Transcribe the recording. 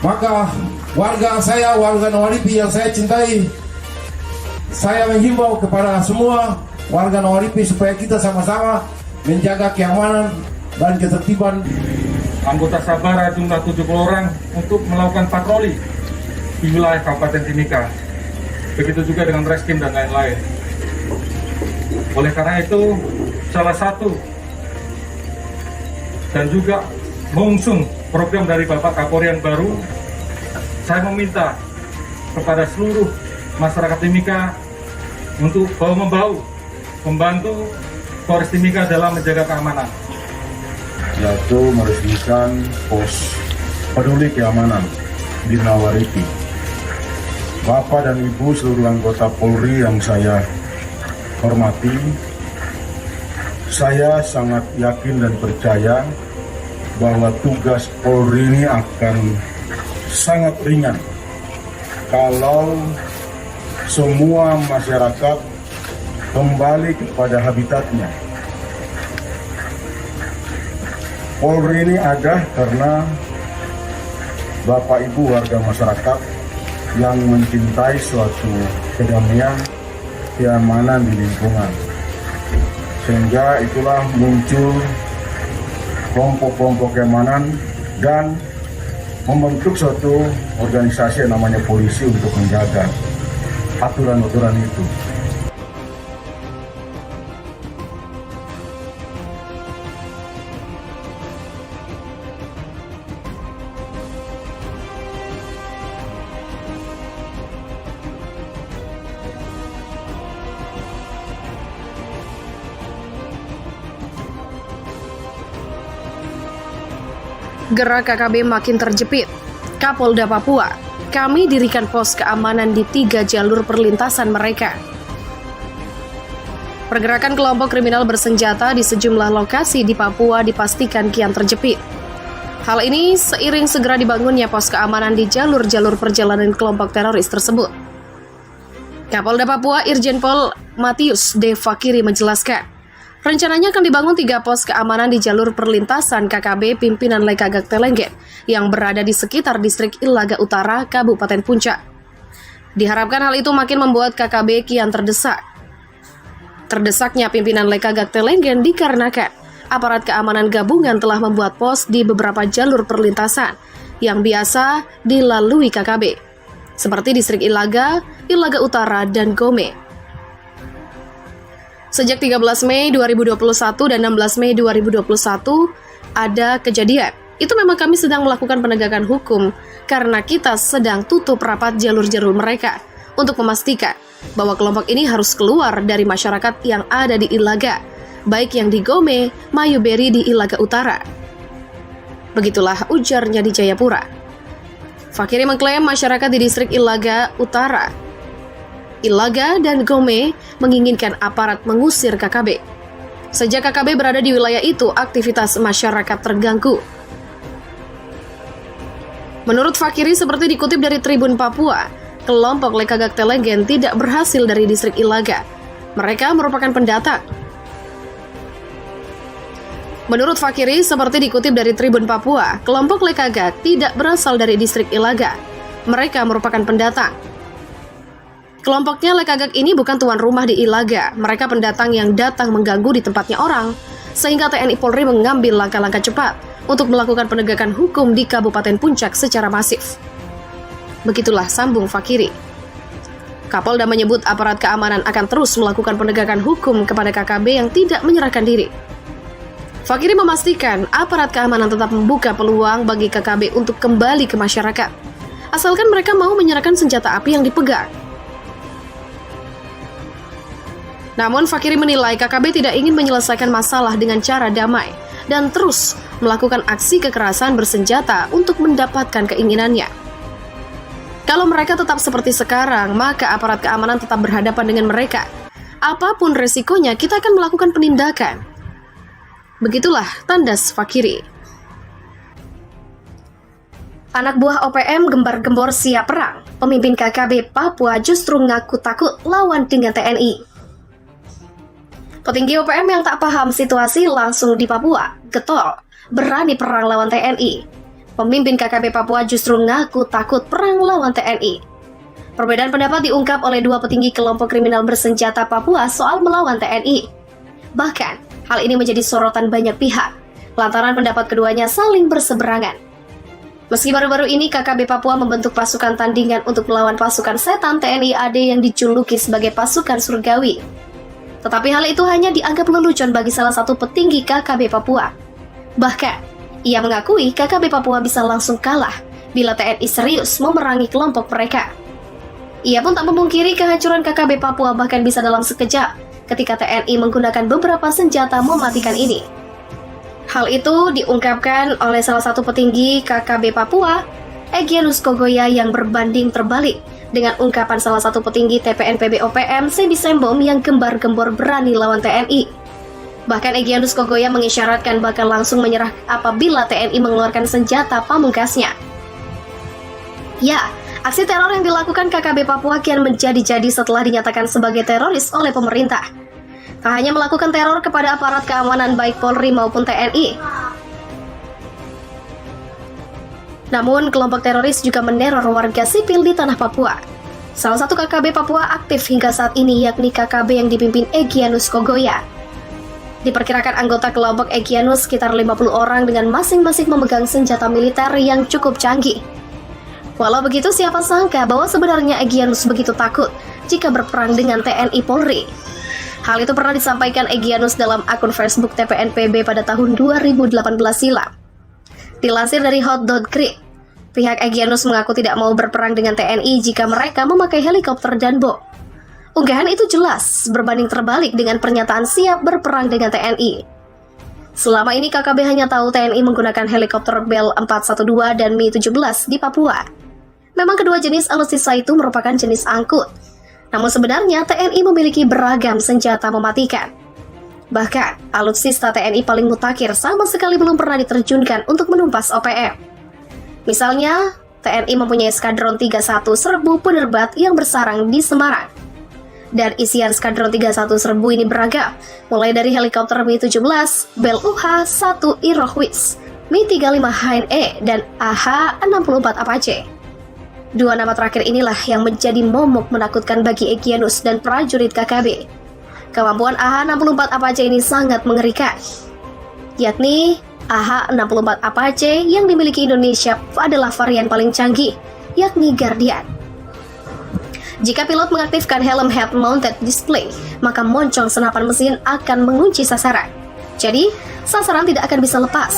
Maka warga Nawaripi yang saya cintai, saya menghimbau kepada semua warga Nawaripi supaya kita sama-sama menjaga keamanan dan ketertiban. Anggota Sabara jumlah 70 orang untuk melakukan patroli di wilayah Kabupaten Timika. Begitu juga dengan Reskim dan lain-lain. Oleh karena itu, salah satu dan juga mengusung program dari Bapak Kapolri yang baru, saya meminta kepada seluruh masyarakat Timika untuk bahu-membahu membantu Polres Timika dalam menjaga keamanan, yaitu meresmikan pos peduli keamanan di Nawaripi. Bapak dan Ibu seluruh anggota Polri yang saya hormati, saya sangat yakin dan percaya bahwa tugas Polri ini akan sangat ringan kalau semua masyarakat kembali kepada habitatnya. Polri ini ada karena Bapak Ibu warga masyarakat yang mencintai suatu kedamaian, keamanan di lingkungan. Sehingga itulah muncul kelompok-kelompok keamanan dan membentuk suatu organisasi yang namanya polisi untuk menjaga aturan-aturan itu. Gerak KKB makin terjepit. Kapolda Papua, kami dirikan pos keamanan di 3 jalur perlintasan mereka. Pergerakan kelompok kriminal bersenjata di sejumlah lokasi di Papua dipastikan kian terjepit. Hal ini seiring segera dibangunnya pos keamanan di jalur-jalur perjalanan kelompok teroris tersebut. Kapolda Papua Irjen Pol Matius D. Fakiri menjelaskan, rencananya akan dibangun 3 pos keamanan di jalur perlintasan KKB pimpinan Lekagak Telenggen yang berada di sekitar distrik Ilaga Utara, Kabupaten Puncak. Diharapkan hal itu makin membuat KKB kian terdesak. Terdesaknya pimpinan Lekagak Telenggen dikarenakan aparat keamanan gabungan telah membuat pos di beberapa jalur perlintasan yang biasa dilalui KKB, seperti distrik Ilaga, Ilaga Utara, dan Gome. Sejak 13 Mei 2021 dan 16 Mei 2021 ada kejadian. Itu memang kami sedang melakukan penegakan hukum karena kita sedang tutup rapat jalur-jalur mereka untuk memastikan bahwa kelompok ini harus keluar dari masyarakat yang ada di Ilaga, baik yang di Gome, Mayuberi di Ilaga Utara. Begitulah ujarnya di Jayapura. Fakiri mengklaim masyarakat di distrik Ilaga Utara, Ilaga, dan Gome menginginkan aparat mengusir KKB. Sejak KKB berada di wilayah itu, aktivitas masyarakat terganggu. Menurut Fakiri, seperti dikutip dari Tribun Papua, kelompok Lekagak Telenggen tidak berhasil dari distrik Ilaga. Mereka merupakan pendatang. Menurut Fakiri, seperti dikutip dari Tribun Papua, kelompok Lekagak tidak berasal dari distrik Ilaga. Mereka merupakan pendatang. Kelompoknya Lekagak ini bukan tuan rumah di Ilaga. Mereka pendatang yang datang mengganggu di tempatnya orang, sehingga TNI Polri mengambil langkah-langkah cepat untuk melakukan penegakan hukum di Kabupaten Puncak secara masif. Begitulah sambung Fakiri. Kapolda menyebut aparat keamanan akan terus melakukan penegakan hukum kepada KKB yang tidak menyerahkan diri. Fakiri memastikan aparat keamanan tetap membuka peluang bagi KKB untuk kembali ke masyarakat, asalkan mereka mau menyerahkan senjata api yang dipegang. Namun Fakiri menilai KKB tidak ingin menyelesaikan masalah dengan cara damai dan terus melakukan aksi kekerasan bersenjata untuk mendapatkan keinginannya. Kalau mereka tetap seperti sekarang, maka aparat keamanan tetap berhadapan dengan mereka. Apapun resikonya, kita akan melakukan penindakan. Begitulah tandas Fakiri. Anak buah OPM gembar-gembor siap perang. Pemimpin KKB Papua justru ngaku takut lawan dengan TNI. Petinggi OPM yang tak paham situasi langsung di Papua, getol, berani perang lawan TNI. Pemimpin KKB Papua justru ngaku takut perang lawan TNI. Perbedaan pendapat diungkap oleh dua petinggi kelompok kriminal bersenjata Papua soal melawan TNI. Bahkan, hal ini menjadi sorotan banyak pihak, lantaran pendapat keduanya saling berseberangan. Meski baru-baru ini KKB Papua membentuk pasukan tandingan untuk melawan pasukan setan TNI AD yang dijuluki sebagai pasukan surgawi. Tetapi hal itu hanya dianggap lelucon bagi salah satu petinggi KKB Papua. Bahkan, ia mengakui KKB Papua bisa langsung kalah bila TNI serius memerangi kelompok mereka. Ia pun tak memungkiri kehancuran KKB Papua bahkan bisa dalam sekejap ketika TNI menggunakan beberapa senjata mematikan ini. Hal itu diungkapkan oleh salah satu petinggi KKB Papua, Egyanus Kogoya, yang berbanding terbalik dengan ungkapan salah satu petinggi TPNPB OPM, Sebi Sembom, yang gembar-gembor berani lawan TNI. Bahkan Egyanus Kogoya mengisyaratkan bakal langsung menyerah apabila TNI mengeluarkan senjata pamungkasnya. Ya, aksi teror yang dilakukan KKB Papua kian menjadi-jadi setelah dinyatakan sebagai teroris oleh pemerintah. Tak hanya melakukan teror kepada aparat keamanan baik Polri maupun TNI, namun kelompok teroris juga meneror warga sipil di tanah Papua. Salah satu KKB Papua aktif hingga saat ini yakni KKB yang dipimpin Egyanus Kogoya. Diperkirakan anggota kelompok Egyanus sekitar 50 orang dengan masing-masing memegang senjata militer yang cukup canggih. Walau begitu, siapa sangka bahwa sebenarnya Egyanus begitu takut jika berperang dengan TNI Polri. Hal itu pernah disampaikan Egyanus dalam akun Facebook TPNPB pada tahun 2018 silam. Dilansir dari Hot.Grid, pihak Egyanus mengaku tidak mau berperang dengan TNI jika mereka memakai helikopter dan bom. Unggahan itu jelas berbanding terbalik dengan pernyataan siap berperang dengan TNI. Selama ini KKB hanya tahu TNI menggunakan helikopter Bell 412 dan Mi-17 di Papua. Memang kedua jenis alutsista itu merupakan jenis angkut. Namun sebenarnya TNI memiliki beragam senjata mematikan. Bahkan, alutsista TNI paling mutakhir sama sekali belum pernah diterjunkan untuk menumpas OPM. Misalnya, TNI mempunyai Skadron 31 Serbu penerbat yang bersarang di Semarang. Dan isian Skadron 31 Serbu ini beragam, mulai dari helikopter Mi-17, Bell UH-1 Irohwitz, Mi-35 HNE, dan AH-64 Apache. Dua nama terakhir inilah yang menjadi momok menakutkan bagi Egyanus dan prajurit KKB. Kemampuan AH-64 Apache ini sangat mengerikan, yakni AH-64 Apache yang dimiliki Indonesia adalah varian paling canggih, yakni Guardian. Jika pilot mengaktifkan helm head-mounted display, maka moncong senapan mesin akan mengunci sasaran. Jadi, sasaran tidak akan bisa lepas.